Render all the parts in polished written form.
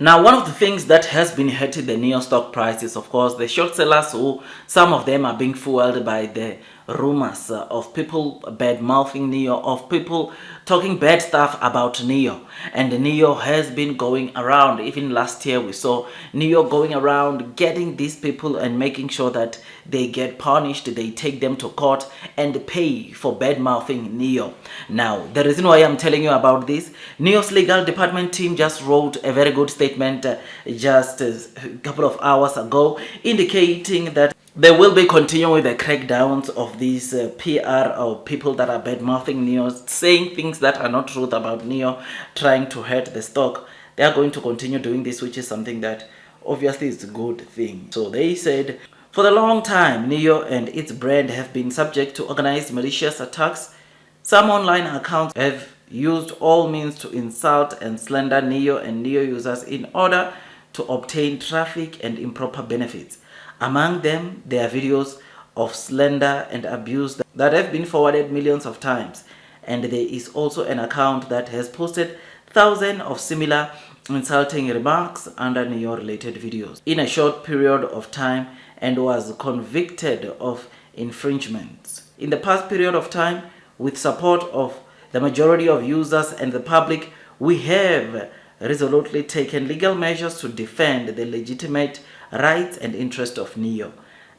Now, one of the things that has been hurting the NIO stock price is, of course, the short sellers who, some of them are being fueled by the rumors of people bad-mouthing NIO, of people talking bad stuff about NIO. And NIO has been going around. Even last year we saw NIO going around getting these people and making sure that they get punished, they take them to court and pay for bad-mouthing NIO. Now, the reason why I'm telling you about this, NIO's legal department team just wrote a very good statement just a couple of hours ago, indicating that they will be continuing with the crackdowns of these PR or people that are bad-mouthing NIO, saying things that are not truth about NIO, trying to hurt the stock. They are going to continue doing this, which is something that obviously is a good thing. So they said, for the long time, NIO and its brand have been subject to organized malicious attacks. Some online accounts have used all means to insult and slander NIO and NIO users in order to obtain traffic and improper benefits. Among them, there are videos of slander and abuse that have been forwarded millions of times. And there is also an account that has posted thousands of similar insulting remarks under NIO-related videos in a short period of time and was convicted of infringements. In the past period of time, with support of the majority of users and the public, we have resolutely taken legal measures to defend the legitimate rights and interests of NIO,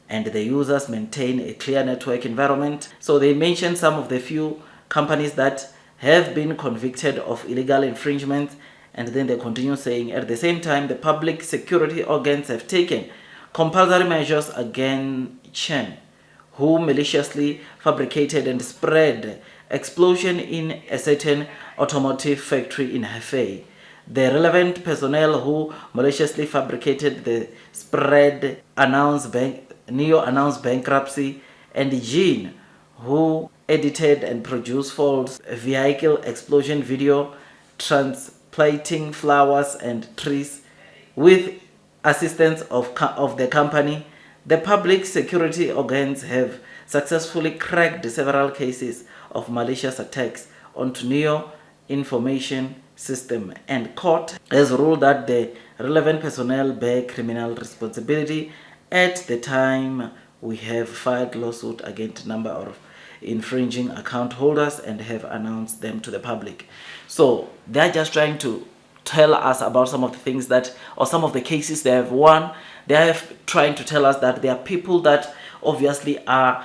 and the users maintain a clear network environment. So they mentioned some of the few companies that have been convicted of illegal infringements, and then they continue saying, at the same time, the public security organs have taken compulsory measures against Chen, who maliciously fabricated and spread explosion in a certain automotive factory in Hefei. The relevant personnel who maliciously fabricated the spread NIO announced bankruptcy, and Jean, who edited and produced false vehicle explosion video transplanting flowers and trees with assistance of the company. The public security organs have successfully cracked several cases of malicious attacks onto NIO information system, and court has ruled that the relevant personnel bear criminal responsibility. At the time, we have filed lawsuit against a number of infringing account holders and have announced them to the public. So they're just trying to tell us about some of the things that, or some of the cases they have won. They are trying to tell us that there are people that obviously are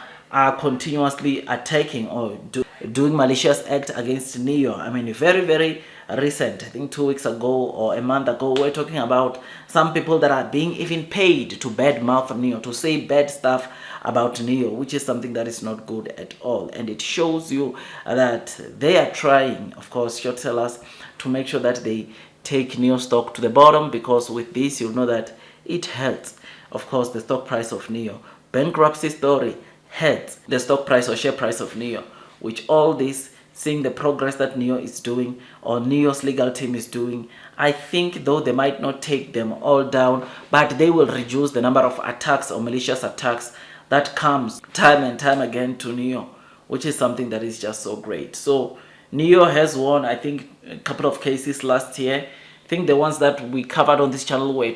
continuously attacking or doing malicious act against NIO. I mean, very, very recent, I think 2 weeks ago or a month ago, we're talking about some people that are being even paid to badmouth NIO, to say bad stuff about NIO, which is something that is not good at all. And it shows you that they are trying, of course, short sellers, to make sure that they take NIO stock to the bottom, because with this, you'll know that it hurts, of course, the stock price of NIO. Bankruptcy story hurts the stock price or share price of NIO, which all this, seeing the progress that NIO is doing or NIO's legal team is doing, I think though they might not take them all down, but they will reduce the number of attacks or malicious attacks that comes time and time again to NIO, which is something that is just so great. So NIO has won, I think, a couple of cases last year. I think the ones that we covered on this channel were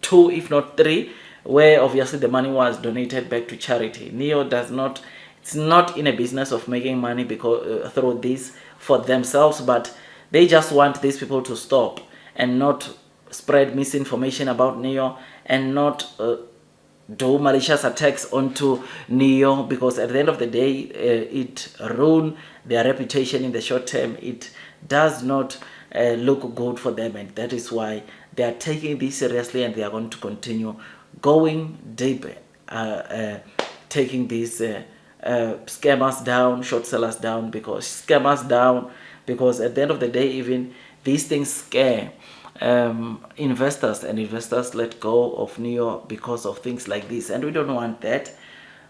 2, if not 3, where obviously the money was donated back to charity. NIO does not, it's not in a business of making money because through this for themselves, but they just want these people to stop and not spread misinformation about NIO and not do malicious attacks onto NIO, because at the end of the day, it ruins their reputation in the short term. It does not look good for them, and that is why they are taking this seriously, and they are going to continue going deep, taking these scammers down, short sellers down, because scammers down, because at the end of the day, even these things scare investors, and investors let go of NIO because of things like this, and we don't want that.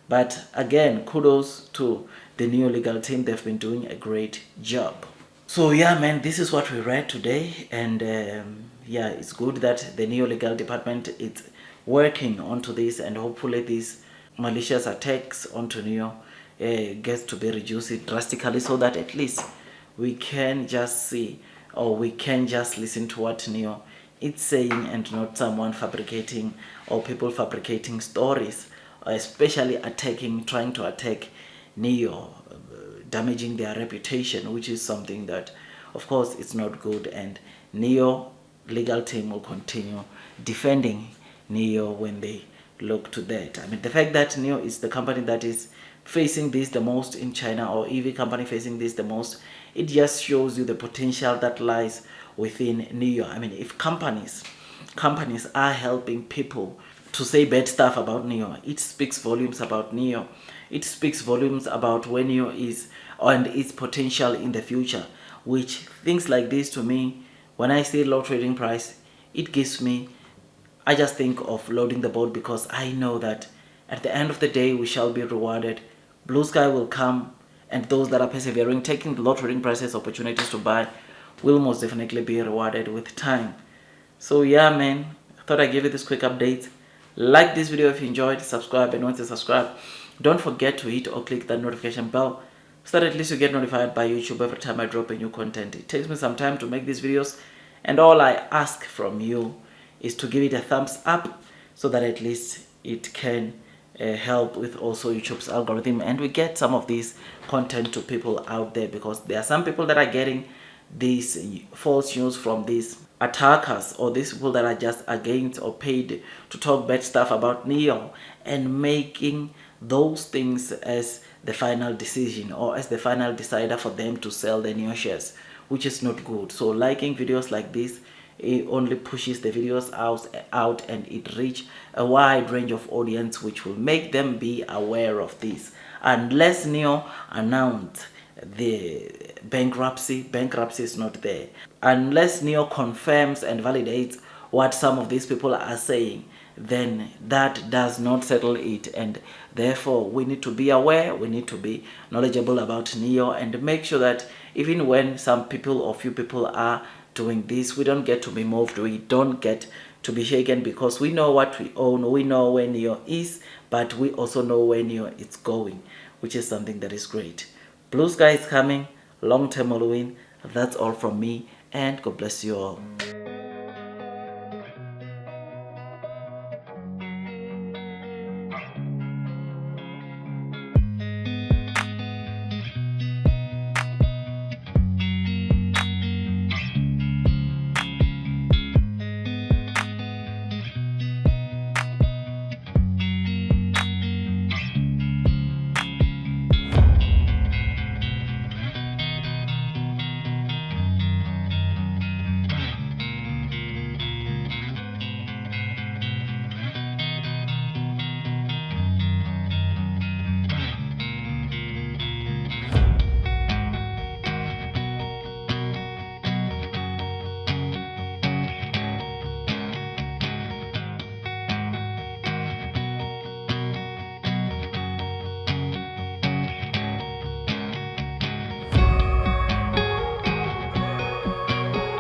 But again, kudos to the NIO legal team. They've been doing a great job. So yeah, man, this is what we read today, and yeah, it's good that the NIO legal department is working onto this, and hopefully these malicious attacks onto NIO gets to be reduced drastically, so that at least we can just see, or we can just listen to what NIO it's saying, and not someone fabricating or people fabricating stories, especially trying to attack NIO, damaging their reputation, which is something that, of course, it's not good. And NIO legal team will continue defending NIO when they look to that. I mean, the fact that NIO is the company that is facing this the most in China, or EV company facing this the most, it just shows you the potential that lies within NIO. I mean, if companies are helping people to say bad stuff about NIO, it speaks volumes about NIO. It speaks volumes about where NIO is and its potential in the future. Which things like this, to me, when I see low trading price, it gives me, I just think of loading the boat, because I know that at the end of the day we shall be rewarded. Blue sky will come, and those that are persevering, taking the low trading prices opportunities to buy, will most definitely be rewarded with time. So yeah, man, I thought I'd give you this quick update. Like this video if you enjoyed, subscribe, and once you subscribe, don't forget to hit or click that notification bell so that at least you get notified by YouTube every time I drop a new content. It takes me some time to make these videos, and all I ask from you is to give it a thumbs up so that at least it can help with also YouTube's algorithm, and we get some of this content to people out there, because there are some people that are getting these false news from these attackers, or these people that are just against or paid to talk bad stuff about NIO, and making those things as the final decision or as the final decider for them to sell the NIO shares, which is not good. So liking videos like this, it only pushes the videos out and it reach a wide range of audience, which will make them be aware of this. Unless NIO announce the bankruptcy is not there. Unless NIO confirms and validates what some of these people are saying, then that does not settle it, and therefore we need to be aware, we need to be knowledgeable about NIO, and make sure that even when some people or few people are doing this, we don't get to be moved, we don't get to be shaken, because we know what we own, we know where NIO is, but we also know where NIO is going, which is something that is great. Blue sky is coming, long term will win. That's all from me, and God bless you all.